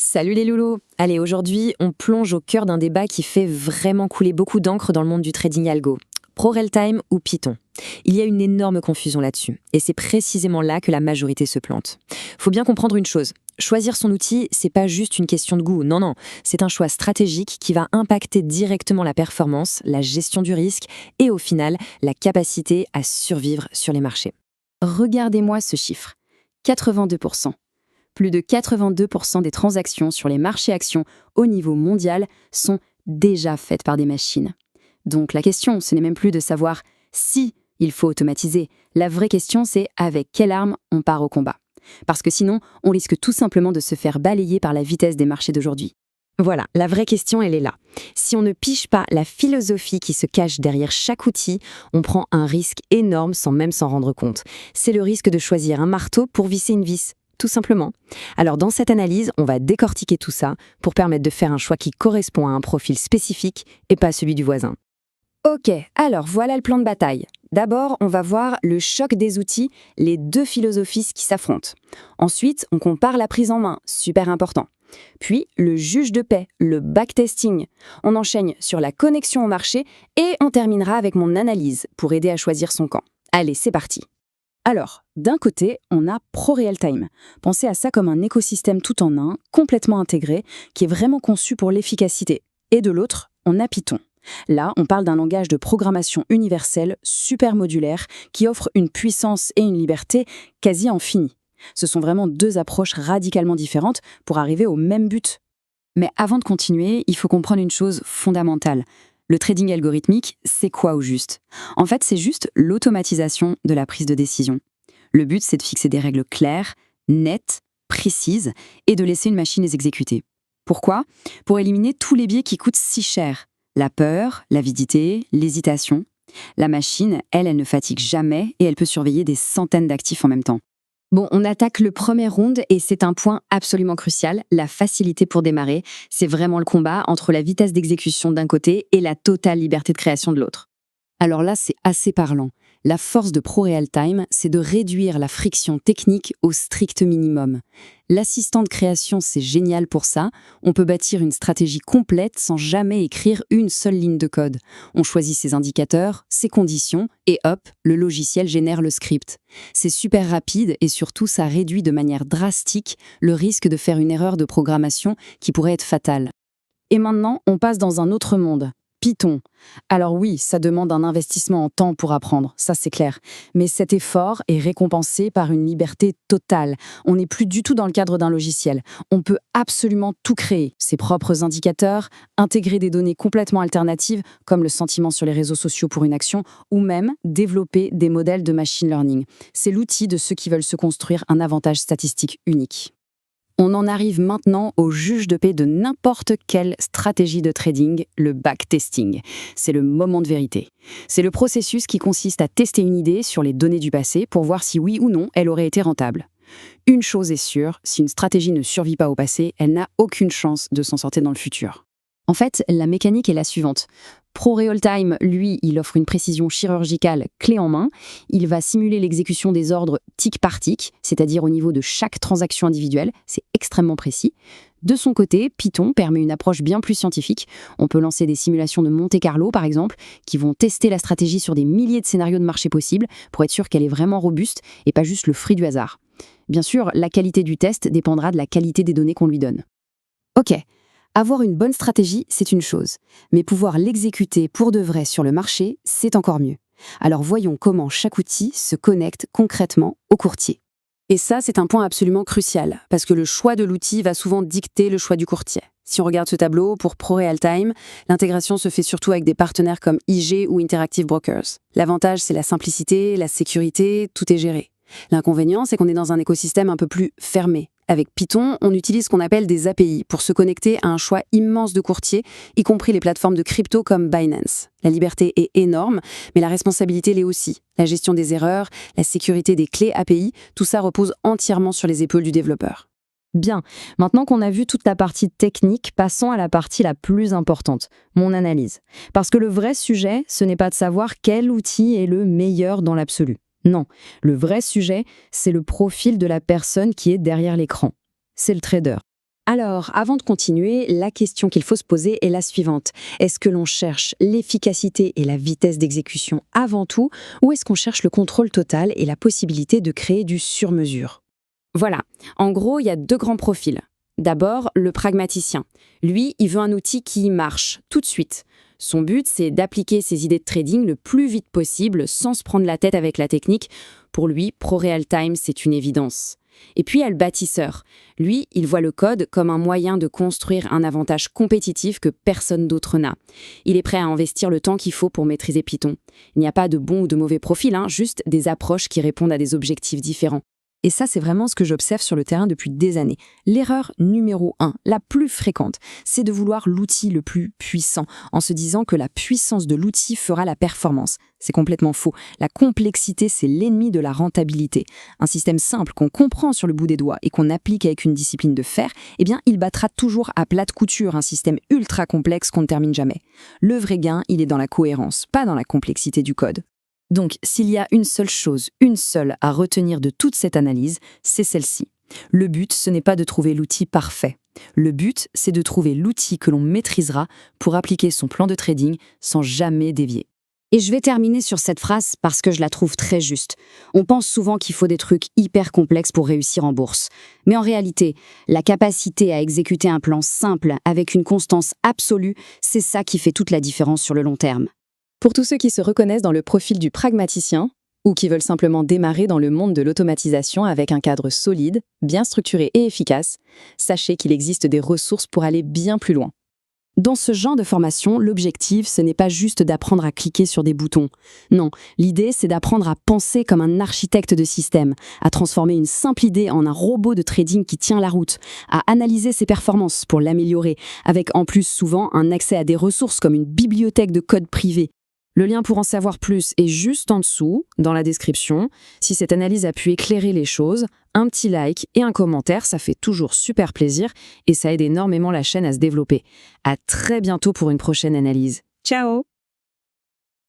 Salut les loulous. Allez, aujourd'hui, on plonge au cœur d'un débat qui fait vraiment couler beaucoup d'encre dans le monde du trading algo. ProRealTime ou Python? Il y a une énorme confusion là-dessus, et c'est précisément là que la majorité se plante. Faut bien comprendre une chose. Choisir son outil, c'est pas juste une question de goût, non, c'est un choix stratégique qui va impacter directement la performance, la gestion du risque et au final, la capacité à survivre sur les marchés. Regardez-moi ce chiffre. 82%. Plus de 82% des transactions sur les marchés actions au niveau mondial sont déjà faites par des machines. Donc la question, ce n'est même plus de savoir si il faut automatiser. La vraie question, c'est avec quelle arme on part au combat. Parce que sinon, on risque tout simplement de se faire balayer par la vitesse des marchés d'aujourd'hui. Voilà, la vraie question, elle est là. Si on ne pige pas la philosophie qui se cache derrière chaque outil, on prend un risque énorme sans même s'en rendre compte. C'est le risque de choisir un marteau pour visser une vis, tout simplement. Alors dans cette analyse, on va décortiquer tout ça pour permettre de faire un choix qui correspond à un profil spécifique et pas celui du voisin. Ok, alors voilà le plan de bataille. D'abord, on va voir le choc des outils, les deux philosophies qui s'affrontent. Ensuite, on compare la prise en main, super important. Puis, le juge de paix, le backtesting. On enchaîne sur la connexion au marché et on terminera avec mon analyse pour aider à choisir son camp. Allez, c'est parti. Alors, d'un côté, on a ProRealTime. Pensez à ça comme un écosystème tout en un, complètement intégré, qui est vraiment conçu pour l'efficacité. Et de l'autre, on a Python. Là, on parle d'un langage de programmation universel, super modulaire, qui offre une puissance et une liberté quasi infinies. Ce sont vraiment deux approches radicalement différentes pour arriver au même but. Mais avant de continuer, il faut comprendre une chose fondamentale. Le trading algorithmique, c'est quoi au juste? En fait, c'est juste l'automatisation de la prise de décision. Le but, c'est de fixer des règles claires, nettes, précises, et de laisser une machine les exécuter. Pourquoi? Pour éliminer tous les biais qui coûtent si cher. La peur, l'avidité, l'hésitation. La machine, elle ne fatigue jamais et elle peut surveiller des centaines d'actifs en même temps. Bon, on attaque le premier round et c'est un point absolument crucial, la facilité pour démarrer. C'est vraiment le combat entre la vitesse d'exécution d'un côté et la totale liberté de création de l'autre. Alors là, c'est assez parlant. La force de ProRealTime, c'est de réduire la friction technique au strict minimum. L'assistant de création, c'est génial pour ça. On peut bâtir une stratégie complète sans jamais écrire une seule ligne de code. On choisit ses indicateurs, ses conditions, et hop, le logiciel génère le script. C'est super rapide et surtout, ça réduit de manière drastique le risque de faire une erreur de programmation qui pourrait être fatale. Et maintenant, on passe dans un autre monde. Python. Alors oui, ça demande un investissement en temps pour apprendre, ça c'est clair. Mais cet effort est récompensé par une liberté totale. On n'est plus du tout dans le cadre d'un logiciel. On peut absolument tout créer, ses propres indicateurs, intégrer des données complètement alternatives, comme le sentiment sur les réseaux sociaux pour une action, ou même développer des modèles de machine learning. C'est l'outil de ceux qui veulent se construire un avantage statistique unique. On en arrive maintenant au juge de paix de n'importe quelle stratégie de trading, le backtesting. C'est le moment de vérité. C'est le processus qui consiste à tester une idée sur les données du passé pour voir si oui ou non elle aurait été rentable. Une chose est sûre, si une stratégie ne survit pas au passé, elle n'a aucune chance de s'en sortir dans le futur. En fait, la mécanique est la suivante. ProRealTime, lui, il offre une précision chirurgicale clé en main. Il va simuler l'exécution des ordres tic par tic, c'est-à-dire au niveau de chaque transaction individuelle. C'est extrêmement précis. De son côté, Python permet une approche bien plus scientifique. On peut lancer des simulations de Monte-Carlo, par exemple, qui vont tester la stratégie sur des milliers de scénarios de marché possibles pour être sûr qu'elle est vraiment robuste et pas juste le fruit du hasard. Bien sûr, la qualité du test dépendra de la qualité des données qu'on lui donne. Ok. Avoir une bonne stratégie, c'est une chose, mais pouvoir l'exécuter pour de vrai sur le marché, c'est encore mieux. Alors voyons comment chaque outil se connecte concrètement au courtier. Et ça, c'est un point absolument crucial, parce que le choix de l'outil va souvent dicter le choix du courtier. Si on regarde ce tableau, pour ProRealTime, l'intégration se fait surtout avec des partenaires comme IG ou Interactive Brokers. L'avantage, c'est la simplicité, la sécurité, tout est géré. L'inconvénient, c'est qu'on est dans un écosystème un peu plus fermé. Avec Python, on utilise ce qu'on appelle des API pour se connecter à un choix immense de courtiers, y compris les plateformes de crypto comme Binance. La liberté est énorme, mais la responsabilité l'est aussi. La gestion des erreurs, la sécurité des clés API, tout ça repose entièrement sur les épaules du développeur. Bien, maintenant qu'on a vu toute la partie technique, passons à la partie la plus importante, mon analyse. Parce que le vrai sujet, ce n'est pas de savoir quel outil est le meilleur dans l'absolu. Non, le vrai sujet, c'est le profil de la personne qui est derrière l'écran. C'est le trader. Alors, avant de continuer, la question qu'il faut se poser est la suivante. Est-ce que l'on cherche l'efficacité et la vitesse d'exécution avant tout, ou est-ce qu'on cherche le contrôle total et la possibilité de créer du sur-mesure? Voilà, en gros, il y a deux grands profils. D'abord, le pragmaticien. Lui, il veut un outil qui marche tout de suite. Son but, c'est d'appliquer ses idées de trading le plus vite possible sans se prendre la tête avec la technique. Pour lui, ProRealTime, c'est une évidence. Et puis, il y a le bâtisseur. Lui, il voit le code comme un moyen de construire un avantage compétitif que personne d'autre n'a. Il est prêt à investir le temps qu'il faut pour maîtriser Python. Il n'y a pas de bon ou de mauvais profil, juste des approches qui répondent à des objectifs différents. Et ça, c'est vraiment ce que j'observe sur le terrain depuis des années. L'erreur numéro 1, la plus fréquente, c'est de vouloir l'outil le plus puissant, en se disant que la puissance de l'outil fera la performance. C'est complètement faux. La complexité, c'est l'ennemi de la rentabilité. Un système simple qu'on comprend sur le bout des doigts et qu'on applique avec une discipline de fer, eh bien, il battra toujours à plate couture un système ultra complexe qu'on ne termine jamais. Le vrai gain, il est dans la cohérence, pas dans la complexité du code. Donc, s'il y a une seule chose, une seule à retenir de toute cette analyse, c'est celle-ci. Le but, ce n'est pas de trouver l'outil parfait. Le but, c'est de trouver l'outil que l'on maîtrisera pour appliquer son plan de trading sans jamais dévier. Et je vais terminer sur cette phrase parce que je la trouve très juste. On pense souvent qu'il faut des trucs hyper complexes pour réussir en bourse. Mais en réalité, la capacité à exécuter un plan simple avec une constance absolue, c'est ça qui fait toute la différence sur le long terme. Pour tous ceux qui se reconnaissent dans le profil du pragmaticien ou qui veulent simplement démarrer dans le monde de l'automatisation avec un cadre solide, bien structuré et efficace, sachez qu'il existe des ressources pour aller bien plus loin. Dans ce genre de formation, l'objectif, ce n'est pas juste d'apprendre à cliquer sur des boutons. Non, l'idée, c'est d'apprendre à penser comme un architecte de système, à transformer une simple idée en un robot de trading qui tient la route, à analyser ses performances pour l'améliorer, avec en plus souvent un accès à des ressources comme une bibliothèque de code privé. Le lien pour en savoir plus est juste en dessous, dans la description. Si cette analyse a pu éclairer les choses, un petit like et un commentaire, ça fait toujours super plaisir et ça aide énormément la chaîne à se développer. À très bientôt pour une prochaine analyse. Ciao!